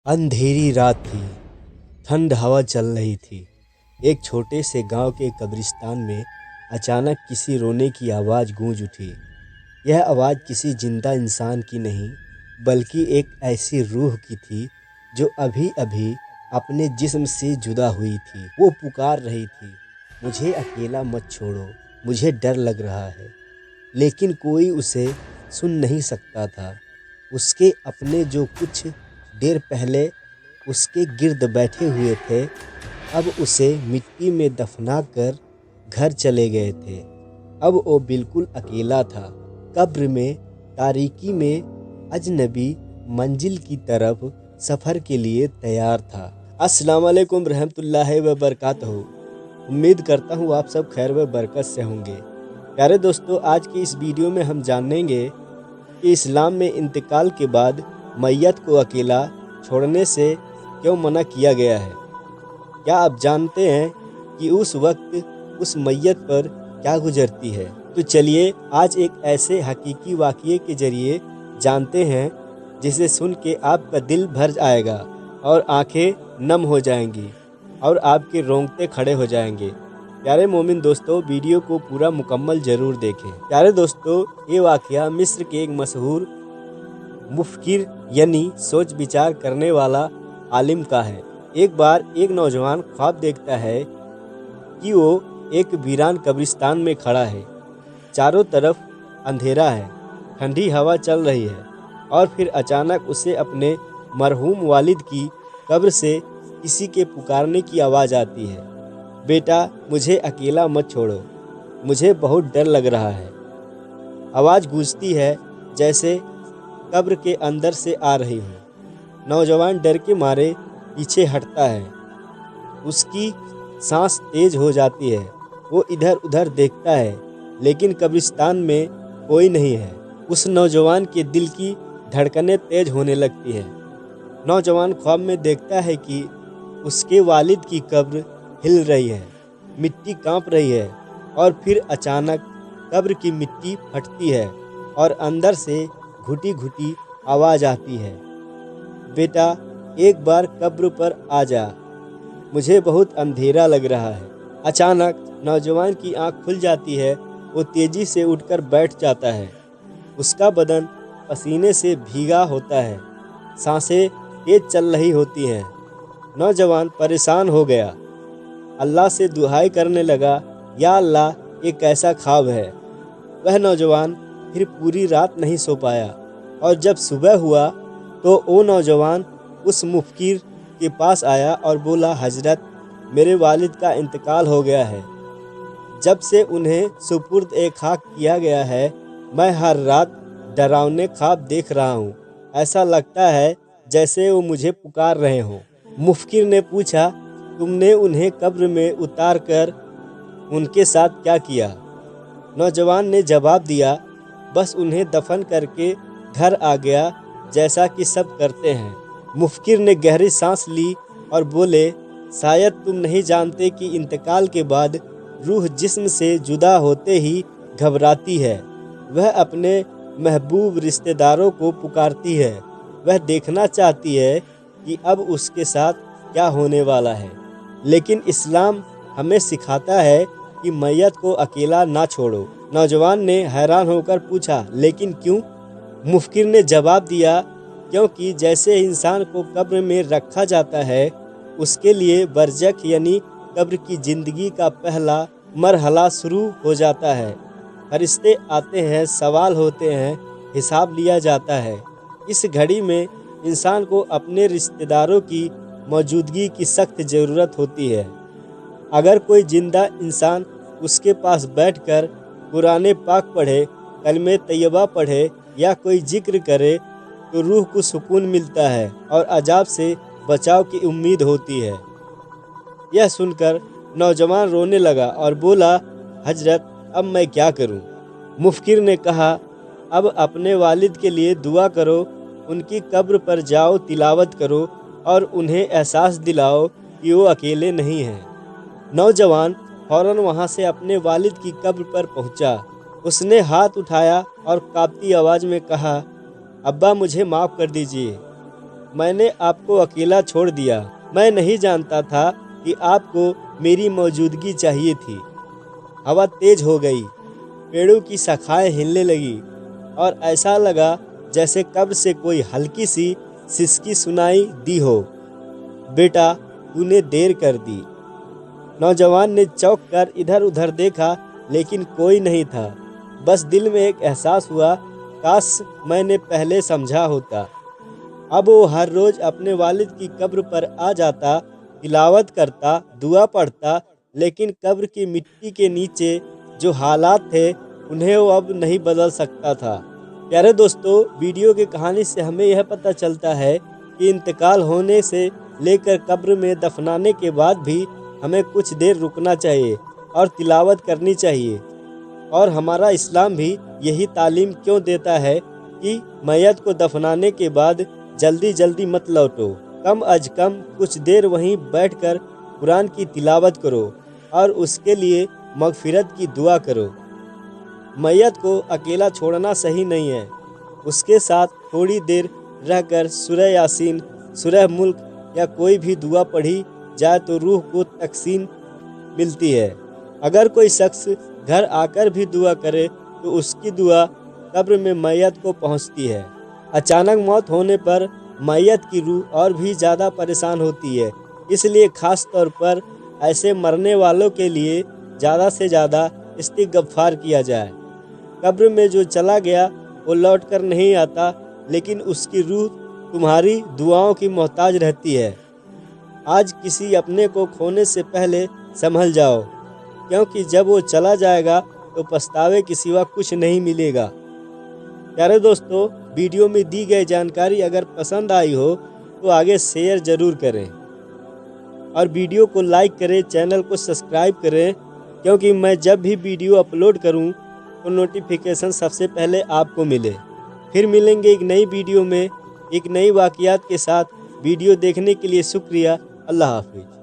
अंधेरी रात थी। ठंड हवा चल रही थी। एक छोटे से गांव के कब्रिस्तान में अचानक किसी रोने की आवाज़ गूंज उठी। यह आवाज़ किसी जिंदा इंसान की नहीं, बल्कि एक ऐसी रूह की थी जो अभी अभी अपने जिस्म से जुदा हुई थी। वो पुकार रही थी, मुझे अकेला मत छोड़ो, मुझे डर लग रहा है। लेकिन कोई उसे सुन नहीं सकता था। उसके अपने जो कुछ देर पहले उसके गिर्द बैठे हुए थे, अब उसे मिट्टी में दफना कर घर चले गए थे। अब वो बिल्कुल अकेला था, कब्र में, तारीकी में, अजनबी मंजिल की तरफ सफ़र के लिए तैयार था। अस्सलाम वालेकुम रहमतुल्लाहि व बरकातहू। उम्मीद करता हूँ आप सब खैर व बरकत से होंगे। प्यारे दोस्तों, आज की इस वीडियो में हम जानेंगे कि इस्लाम में इंतकाल के बाद मैयत को अकेला छोड़ने से क्यों मना किया गया है। क्या आप जानते हैं कि उस वक्त उस मैयत पर क्या गुजरती है? तो चलिए आज एक ऐसे हकीकी वाक़ये के ज़रिए जानते हैं जिसे सुन के आपका दिल भर आएगा और आंखें नम हो जाएंगी और आपके रोंगटे खड़े हो जाएंगे। प्यारे मोमिन दोस्तों, वीडियो को पूरा मुकम्मल ज़रूर देखें। प्यारे दोस्तों, ये वाक़या मिस्र के एक मशहूर मुफ़क्किर यानी सोच विचार करने वाला आलिम का है। एक बार एक नौजवान ख्वाब देखता है कि वो एक वीरान कब्रिस्तान में खड़ा है। चारों तरफ अंधेरा है, ठंडी हवा चल रही है और फिर अचानक उसे अपने मरहूम वालिद की कब्र से किसी के पुकारने की आवाज़ आती है, बेटा मुझे अकेला मत छोड़ो, मुझे बहुत डर लग रहा है। आवाज़ गूंजती है जैसे कब्र के अंदर से आ रही हो। नौजवान डर के मारे पीछे हटता है। उसकी सांस तेज हो जाती है। वो इधर उधर देखता है, लेकिन कब्रिस्तान में कोई नहीं है। उस नौजवान के दिल की धड़कनें तेज होने लगती है। नौजवान ख्वाब में देखता है कि उसके वालिद की कब्र हिल रही है, मिट्टी कांप रही है और फिर अचानक कब्र की मिट्टी फटती है और अंदर से घुटी घुटी आवाज़ आती है, बेटा एक बार कब्र पर आ जा, मुझे बहुत अंधेरा लग रहा है। अचानक नौजवान की आंख खुल जाती है। वो तेज़ी से उठकर बैठ जाता है। उसका बदन पसीने से भीगा होता है, सांसें तेज चल रही होती हैं। नौजवान परेशान हो गया, अल्लाह से दुआएं करने लगा, या अल्लाह ये कैसा ख्वाब है। वह नौजवान फिर पूरी रात नहीं सो पाया और जब सुबह हुआ तो वो नौजवान उस मुफ़क्किर के पास आया और बोला, हजरत मेरे वालिद का इंतकाल हो गया है। जब से उन्हें सुपुर्द ए खाक किया गया है, मैं हर रात डरावने ख्वाब देख रहा हूँ। ऐसा लगता है जैसे वो मुझे पुकार रहे हों। मुफ़क्किर ने पूछा, तुमने उन्हें कब्र में उतार कर उनके साथ क्या किया? नौजवान ने जवाब दिया, बस उन्हें दफन करके घर आ गया, जैसा कि सब करते हैं। मुफ़क्किर ने गहरी सांस ली और बोले, शायद तुम नहीं जानते कि इंतकाल के बाद रूह जिस्म से जुदा होते ही घबराती है। वह अपने महबूब रिश्तेदारों को पुकारती है। वह देखना चाहती है कि अब उसके साथ क्या होने वाला है। लेकिन इस्लाम हमें सिखाता है कि मैयत को अकेला ना छोड़ो। नौजवान ने हैरान होकर पूछा, लेकिन क्यों? मुफ़क्किर ने जवाब दिया, क्योंकि जैसे इंसान को कब्र में रखा जाता है, उसके लिए बरज़ख यानी कब्र की ज़िंदगी का पहला मरहला शुरू हो जाता है। फरिश्ते आते हैं, सवाल होते हैं, हिसाब लिया जाता है। इस घड़ी में इंसान को अपने रिश्तेदारों की मौजूदगी की सख्त ज़रूरत होती है। अगर कोई ज़िंदा इंसान उसके पास बैठकर कुरान पाक पढ़े, कलमे तैयबा पढ़े या कोई जिक्र करे तो रूह को सुकून मिलता है और अजाब से बचाव की उम्मीद होती है। यह सुनकर नौजवान रोने लगा और बोला, हजरत अब मैं क्या करूं? मुफ़क्किर ने कहा, अब अपने वालिद के लिए दुआ करो, उनकी कब्र पर जाओ, तिलावत करो और उन्हें एहसास दिलाओ कि वो अकेले नहीं हैं। नौजवान फ़ौरन वहाँ से अपने वालिद की कब्र पर पहुँचा। उसने हाथ उठाया और कांपती आवाज़ में कहा, अब्बा मुझे माफ़ कर दीजिए, میں نے آپ کو اکیلا چھوڑ دیا۔ میں نہیں جانتا تھا کہ آپ کو میری موجودگی چاہیے تھی۔ ہوا تیز ہو گئی، پیڑوں کی شاخیں ہلنے لگی اور ایسا لگا جیسے قبر سے کوئی ہلکی سی سسکی سنائی دی ہو۔ بیٹا، تو نے دیر کر دی۔ نوجوان نے چونک کر ادھر ادھر دیکھا لیکن کوئی نہیں تھا۔ بس دل میں ایک احساس ہوا، کاش میں نے پہلے سمجھا ہوتا۔ اب وہ ہر روز اپنے والد کی قبر پر آ جاتا، تلاوت کرتا، دعا پڑھتا، لیکن قبر کی مٹی کے نیچے جو حالات تھے انہیں وہ اب نہیں بدل سکتا تھا۔ پیارے دوستو، ویڈیو کی کہانی سے ہمیں یہ پتہ چلتا ہے کہ انتقال ہونے سے لے کر قبر میں دفنانے کے بعد بھی ہمیں کچھ دیر رکنا چاہیے اور تلاوت کرنی چاہیے۔ اور ہمارا اسلام بھی یہی تعلیم کیوں دیتا ہے کہ میت کو دفنانے کے بعد جلدی جلدی مت لوٹو، کم از کم کچھ دیر وہیں بیٹھ کر قرآن کی تلاوت کرو اور اس کے لیے مغفرت کی دعا کرو۔ میت کو اکیلا چھوڑنا صحیح نہیں ہے، اس کے ساتھ تھوڑی دیر رہ کر سورہ یاسین، سورہ ملک یا کوئی بھی دعا پڑھی جائے تو روح کو تسکین ملتی ہے۔ اگر کوئی شخص گھر آ کر بھی دعا کرے تو اس کی دعا قبر میں میت کو پہنچتی ہے۔ اچانک موت ہونے پر میت کی روح اور بھی زیادہ پریشان ہوتی ہے، اس لیے خاص طور پر ایسے مرنے والوں کے لیے زیادہ سے زیادہ استغفار کیا جائے۔ قبر میں جو چلا گیا وہ لوٹ کر نہیں آتا، لیکن اس کی روح تمہاری دعاؤں کی محتاج رہتی ہے۔ آج کسی اپنے کو کھونے سے پہلے سنبھل جاؤ، کیونکہ جب وہ چلا جائے گا تو پچھتاوے کے سوا کچھ نہیں ملے گا۔ پیارے دوستو، ویڈیو میں دی گئی جانکاری اگر پسند آئی ہو تو آگے شیئر ضرور کریں اور ویڈیو کو لائک کریں، چینل کو سبسکرائب کریں، کیونکہ میں جب بھی ویڈیو اپلوڈ کروں تو نوٹیفیکیشن سب سے پہلے آپ کو ملے۔ پھر ملیں گے ایک نئی ویڈیو میں ایک نئی واقعات کے ساتھ۔ ویڈیو دیکھنے کے لیے شکریہ۔ اللہ حافظ۔